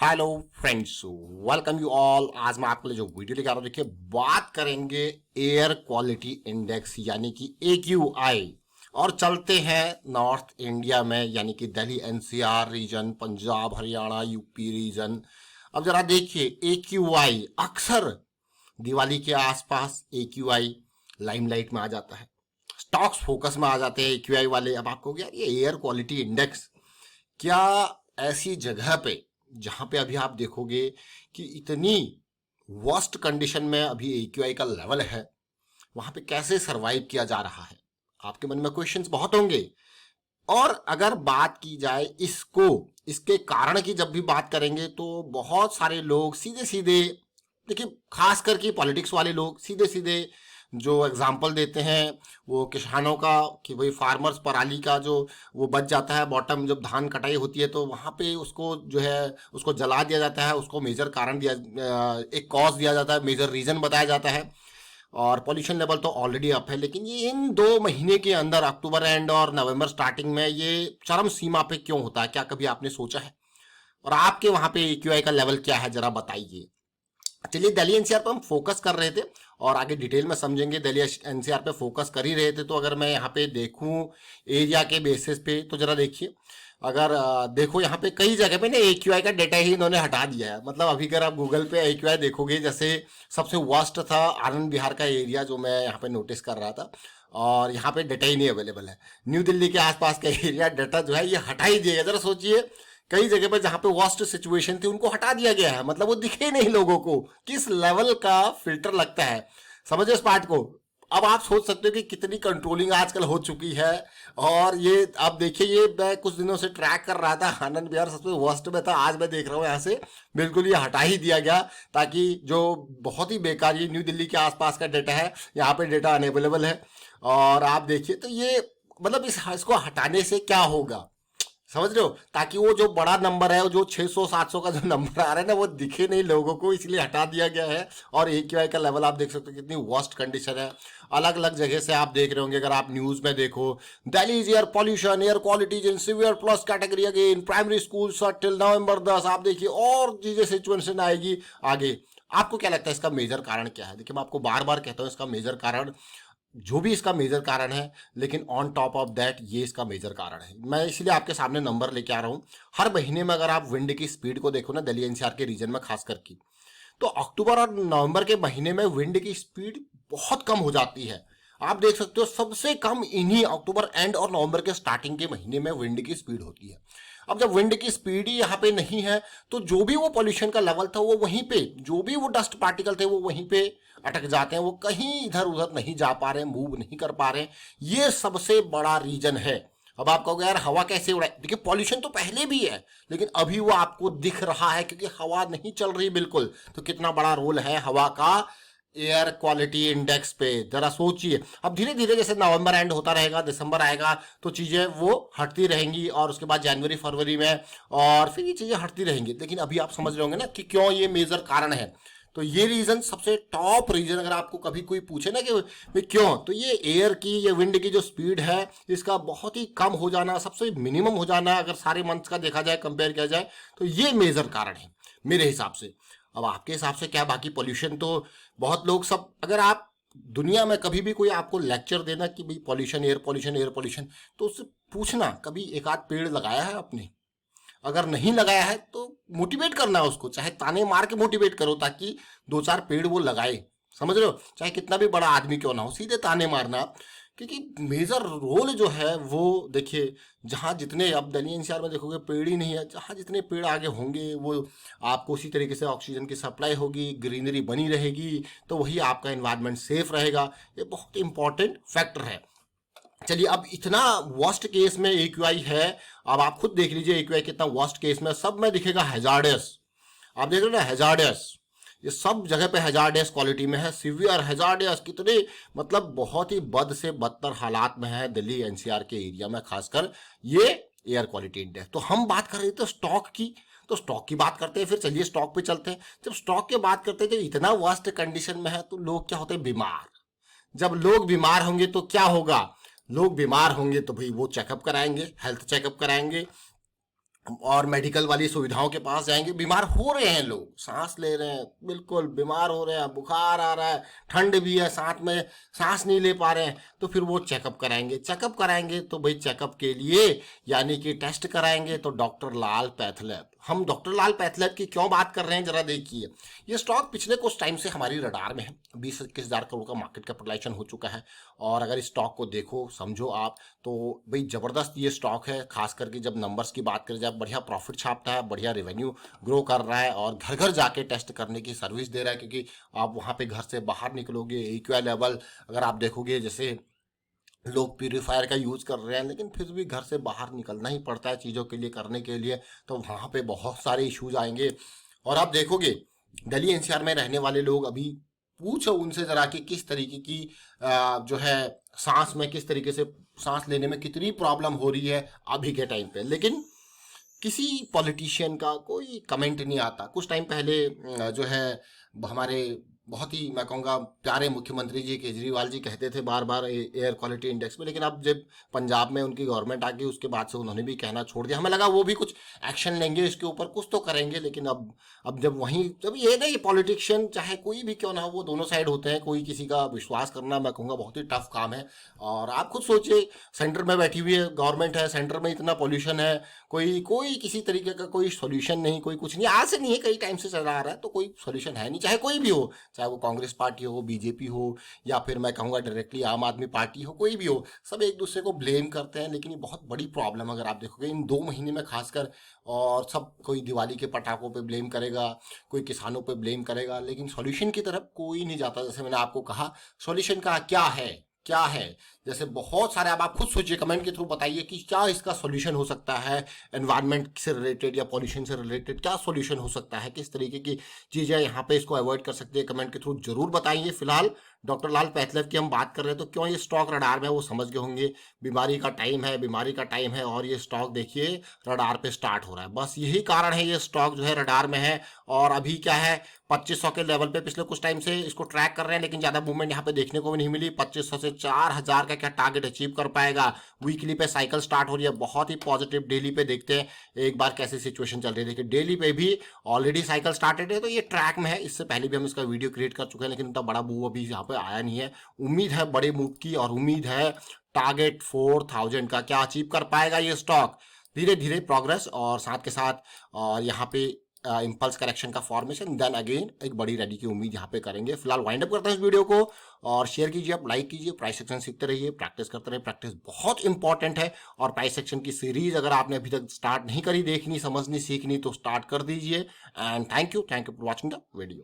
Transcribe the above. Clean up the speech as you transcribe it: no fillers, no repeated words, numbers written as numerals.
Hello friends, welcome you all. आज मैं आपके लिए जो वीडियो लेकर आ रहा हूं, देखिए बात करेंगे एयर क्वालिटी इंडेक्स यानी कि AQI। और चलते हैं नॉर्थ इंडिया में यानी कि Delhi NCR region, Punjab Haryana UP region. अब जरा देखिए AQI अक्सर दिवाली के आसपास AQI लाइमलाइट में आ जाता है, स्टॉक्स फोकस में आ जाते हैं AQI वाले। अब आपको क्या ये एयर क्वालिटी इंडेक्स क्या ऐसी जगह पे जहां पे अभी आप देखोगे कि इतनी वर्स्ट कंडीशन में अभी AQI का लेवल है, वहां पे कैसे सरवाइव किया जा रहा है? आपके मन में क्वेश्चंस बहुत होंगे। और अगर बात की जाए इसके कारण की जब भी बात करेंगे तो बहुत सारे लोग सीधे सीधे, देखिए खास करके पॉलिटिक्स वाले लोग सीधे सीधे जो एग्जाम्पल देते हैं वो किसानों का, कि भाई फार्मर्स पराली का जो वो बच जाता है बॉटम, जब धान कटाई होती है तो वहां पे उसको जो है उसको जला दिया जाता है, उसको मेजर कारण दिया, एक कॉज दिया जाता है, मेजर रीजन बताया जाता है। और पॉल्यूशन लेवल तो ऑलरेडी अप है, लेकिन ये इन 2 महीने के अंदर अक्टूबर एंड और नवंबर स्टार्टिंग में ये चरम सीमा पे क्यों होता है? क्या कभी आपने सोचा है? और आपके वहां पे AQI का लेवल क्या है, जरा बताइए। चलिए दिल्ली NCR पर हम फोकस कर रहे थे और आगे डिटेल में समझेंगे। दिल्ली NCR पे फोकस कर ही रहे थे तो अगर मैं यहाँ पे देखूं एरिया के बेसिस पे तो जरा देखिए। अगर देखो यहाँ पे कई जगह पे ना AQI का डेटा ही इन्होंने हटा दिया है। मतलब अभी अगर आप गूगल पे AQI देखोगे, जैसे सबसे वर्स्ट था आनंद विहार का एरिया जो मैं यहाँ पे नोटिस कर रहा था, और यहाँ पे डेटा ही नहीं अवेलेबल है। न्यू दिल्ली के आसपास का एरिया डाटा जो है ये हटा ही दिया। जरा सोचिए, कई जगह पर जहां पे वर्स्ट सिचुएशन थी उनको हटा दिया गया है, मतलब वो दिखे नहीं लोगों को। किस लेवल का फिल्टर लगता है, समझो इस पार्ट को। अब आप सोच सकते हो कि कितनी कंट्रोलिंग आजकल हो चुकी है। और ये आप देखिए, ये मैं कुछ दिनों से ट्रैक कर रहा था, आनंद विहार सबसे वर्स्ट में था, आज मैं देख रहा हूँ यहाँ से बिल्कुल ये हटा ही दिया गया, ताकि जो बहुत ही बेकार ये न्यू दिल्ली के आसपास का डेटा है यहाँ पे डेटा अनअवेलेबल है। और आप देखिए तो ये मतलब इसको हटाने से क्या होगा, समझ रहे हो? ताकि वो जो बड़ा नंबर है, वो जो 600-700 का जो नंबर आ रहा है ना, वो दिखे नहीं लोगों को, इसलिए हटा दिया गया है। और AQI का लेवल आप देख सकते हो कितनी वर्स्ट कंडीशन है। अलग अलग जगह से आप देख रहे होंगे, अगर आप न्यूज में देखो, Delhi is air pollution, air quality in severe plus category again, primary school till November 10। आप देखिए और चीजें सिचुएशन आएगी आगे। आपको क्या लगता है इसका मेजर कारण क्या है? देखिए मैं आपको बार बार कहता हूँ इसका मेजर कारण, जो भी इसका मेजर कारण है, लेकिन ऑन टॉप ऑफ दैट ये इसका मेजर कारण है। मैं इसलिए आपके सामने नंबर लेके आ रहा हूं। हर महीने में अगर आप विंड की स्पीड को देखो ना, दिल्ली NCR के रीजन में खास करके, तो अक्टूबर और नवंबर के महीने में विंड की स्पीड बहुत कम हो जाती है। आप देख सकते हो सबसे कम इन्हीं अक्टूबर एंड और नवंबर के स्टार्टिंग के महीने में विंड की स्पीड होती है। अब जब विंड की स्पीड ही यहाँ पे नहीं है, तो जो भी वो पॉल्यूशन का लेवल था वो वहीं पे, जो भी वो डस्ट पार्टिकल थे वो वहीं पे अटक जाते हैं, वो कहीं इधर उधर नहीं जा पा रहे, मूव नहीं कर पा रहे। ये सबसे बड़ा रीजन है। अब आप कहोगे यार हवा कैसे उड़ाए? देखिए पॉल्यूशन तो पहले भी है, लेकिन अभी वो आपको दिख रहा है क्योंकि हवा नहीं चल रही बिल्कुल। तो कितना बड़ा रोल है हवा का एयर क्वालिटी इंडेक्स पे, जरा सोचिए। अब धीरे धीरे जैसे नवंबर एंड होता रहेगा, दिसंबर आएगा, तो चीजें वो हटती रहेंगी, और उसके बाद जनवरी फरवरी में और फिर ये चीजें हटती रहेंगी। लेकिन अभी आप समझ रहे होंगे ना कि क्यों ये मेजर कारण है। तो ये रीजन सबसे टॉप रीजन, अगर आपको कभी कोई पूछे ना कि भाई क्यों, तो ये एयर की, ये विंड की जो स्पीड है इसका बहुत ही कम हो जाना, सबसे मिनिमम हो जाना, अगर सारे मंथ्स का देखा जाए, कंपेयर किया जाए, तो ये मेजर कारण है मेरे हिसाब से। अब आपके हिसाब से क्या? बाकी पॉल्यूशन तो बहुत लोग सब, अगर आप दुनिया में कभी भी कोई आपको लेक्चर देना कि भाई pollution, air pollution, air pollution, तो उससे पूछना कभी एक आध पेड़ लगाया है आपने? अगर नहीं लगाया है तो मोटिवेट करना है उसको, चाहे ताने मार के मोटिवेट करो, ताकि 2-4 पेड़ वो लगाए। समझ रहे हो? चाहे कितना भी बड़ा आदमी क्यों ना हो, सीधे ताने मारना। क्योंकि मेजर रोल जो है वो देखिए, जहां जितने, अब दिल्ली NCR में देखोगे पेड़ ही नहीं है, जहां जितने पेड़ आगे होंगे वो आपको उसी तरीके से ऑक्सीजन की सप्लाई होगी, ग्रीनरी बनी रहेगी, तो वही आपका एनवायरनमेंट सेफ रहेगा। ये बहुत इंपॉर्टेंट फैक्टर है। चलिए अब इतना वर्स्ट केस में AQI है, अब आप खुद देख लीजिए AQI कितना वर्स्ट केस में, सब में दिखेगा हैजार्डस। आप देख रहे हो ना हैजार्डस, ये सब जगह पे हैजार्डस क्वालिटी में है, सीवियर हैजार्डस, कितने मतलब बहुत ही बद से बदतर हालात में है दिल्ली NCR के एरिया में, खासकर ये एयर क्वालिटी इंडेक्स। तो हम बात कर रहे थे स्टॉक की, तो स्टॉक की बात करते हैं, फिर चलिए स्टॉक पे चलते हैं। जब स्टॉक की बात करते हैं, जब इतना वर्स्ट कंडीशन में है तो लोग क्या होते हैं? बीमार। जब लोग बीमार होंगे तो क्या होगा? लोग बीमार होंगे तो भाई वो चेकअप कराएंगे, हेल्थ चेकअप कराएंगे, और मेडिकल वाली सुविधाओं के पास जाएंगे। बीमार हो रहे हैं लोग, सांस ले रहे हैं, बिल्कुल बीमार हो रहे हैं, बुखार आ रहा है, ठंड भी है, साथ में सांस नहीं ले पा रहे हैं, तो फिर वो चेकअप कराएंगे। चेकअप कराएंगे तो भाई चेकअप के लिए यानी कि टेस्ट कराएंगे तो डॉक्टर लाल पैथलैब। हम डॉक्टर लाल पैथलैब की क्यों बात कर रहे हैं जरा देखिए। ये स्टॉक पिछले कुछ टाइम से हमारी रडार में है। 20-21 हज़ार करोड़ का मार्केट कैपिटलाइजेशन हो चुका है। और अगर इस स्टॉक को देखो समझो आप, तो भाई जबरदस्त ये स्टॉक है। खास करके जब नंबर्स की बात करें, जब बढ़िया प्रॉफिट छापता है, बढ़िया रेवेन्यू ग्रो कर रहा है और घर घर जाके टेस्ट करने की सर्विस दे रहा है। क्योंकि आप वहाँ पे घर से बाहर निकलोगे, एक्यूआई लेवल अगर आप देखोगे, जैसे लोग प्यूरीफायर का यूज कर रहे हैं, लेकिन फिर भी घर से बाहर निकलना ही पड़ता है चीज़ों के लिए, करने के लिए, तो वहाँ पे बहुत सारे इश्यूज आएंगे। और आप देखोगे दिल्ली एनसीआर में रहने वाले लोग, अभी पूछो उनसे जरा कि किस तरीके की जो है सांस में, किस तरीके से सांस लेने में कितनी प्रॉब्लम हो रही है अभी के टाइम पे। लेकिन किसी पॉलिटिशियन का कोई कमेंट नहीं आता। कुछ टाइम पहले जो है हमारे बहुत ही, मैं कहूँगा, प्यारे मुख्यमंत्री जी केजरीवाल जी कहते थे बार बार एयर क्वालिटी इंडेक्स में, लेकिन अब जब पंजाब में उनकी गवर्नमेंट आ गई उसके बाद से उन्होंने भी कहना छोड़ दिया। हमें लगा वो भी कुछ एक्शन लेंगे इसके ऊपर, कुछ तो करेंगे, लेकिन अब जब वहीं, जब ये नहीं, पॉलिटिशियन चाहे कोई भी क्यों ना हो, वो दोनों साइड होते हैं, कोई किसी का विश्वास करना मैं कहूँगा बहुत ही टफ काम है। और आप खुद सोचिए, सेंटर में बैठी हुई है गवर्नमेंट है, सेंटर में इतना पॉल्यूशन है, कोई कोई किसी तरीके का कोई सोल्यूशन नहीं, कोई कुछ नहीं, आज से नहीं है, कई टाइम से चला आ रहा है, तो कोई सोल्यूशन है नहीं। चाहे कोई भी हो, चाहे वो कांग्रेस पार्टी हो, बीजेपी हो, या फिर मैं कहूँगा डायरेक्टली आम आदमी पार्टी हो, कोई भी हो, सब एक दूसरे को ब्लेम करते हैं। लेकिन ये बहुत बड़ी प्रॉब्लम अगर आप देखोगे इन 2 महीने में खासकर, और सब कोई दिवाली के पटाखों पे ब्लेम करेगा, कोई किसानों पे ब्लेम करेगा, लेकिन सॉल्यूशन की तरफ कोई नहीं जाता। जैसे मैंने आपको कहा, सॉल्यूशन का क्या है, क्या है, जैसे बहुत सारे, अब आप खुद सोचिए, कमेंट के थ्रू बताइए कि क्या इसका सॉल्यूशन हो सकता है। एनवायरनमेंट से रिलेटेड या पॉल्यूशन से रिलेटेड क्या सॉल्यूशन हो सकता है, किस तरीके की चीज़ें यहाँ पे इसको अवॉइड कर सकते हैं, कमेंट के थ्रू जरूर बताइए। फिलहाल डॉक्टर लाल पैथलैब की हम बात कर रहे हैं, तो क्यों ये स्टॉक रडार में है वो समझ गए होंगे। बीमारी का टाइम है, बीमारी का टाइम है, और ये स्टॉक देखिए रडार पे स्टार्ट हो रहा है। बस यही कारण है ये स्टॉक जो है रडार में है। और अभी क्या है, 2500 के लेवल पे पिछले कुछ टाइम से इसको ट्रैक कर रहे हैं, लेकिन ज़्यादा मूवमेंट यहाँ पे देखने को भी नहीं मिली। 2500 से 4000 का क्या टारगेट अचीव कर पाएगा। वीकली पे साइकिल स्टार्ट हो रही है, बहुत ही पॉजिटिव। डेली पे देखते हैं एक बार कैसी सिचुएशन चल रही है। देखिए डेली पे भी ऑलरेडी साइकिल स्टार्टेड है, तो ये ट्रैक में है। इससे पहले भी हम इसका वीडियो क्रिएट कर चुके हैं, लेकिन इतना बड़ा मूव अभी यहाँ पे आया नहीं है। उम्मीद है बड़े मूव की, और उम्मीद है टारगेट 4000 का क्या अचीव कर पाएगा ये स्टॉक। धीरे धीरे प्रोग्रेस, और साथ के साथ और यहाँ पे इम्पल्स करेक्शन का फॉर्मेशन, देन अगेन एक बड़ी रैली की उम्मीद यहाँ पे करेंगे। फिलहाल वाइंड अप करते हैं इस वीडियो को, और शेयर कीजिए, आप लाइक कीजिए, प्राइस सेक्शन सीखते रहिए, प्रैक्टिस करते रहिए, प्रैक्टिस बहुत इंपॉर्टेंट है। और प्राइस सेक्शन की सीरीज अगर आपने अभी तक स्टार्ट नहीं करी, देखनी, समझनी, सीखनी, तो स्टार्ट कर दीजिए। And thank you for watching the video.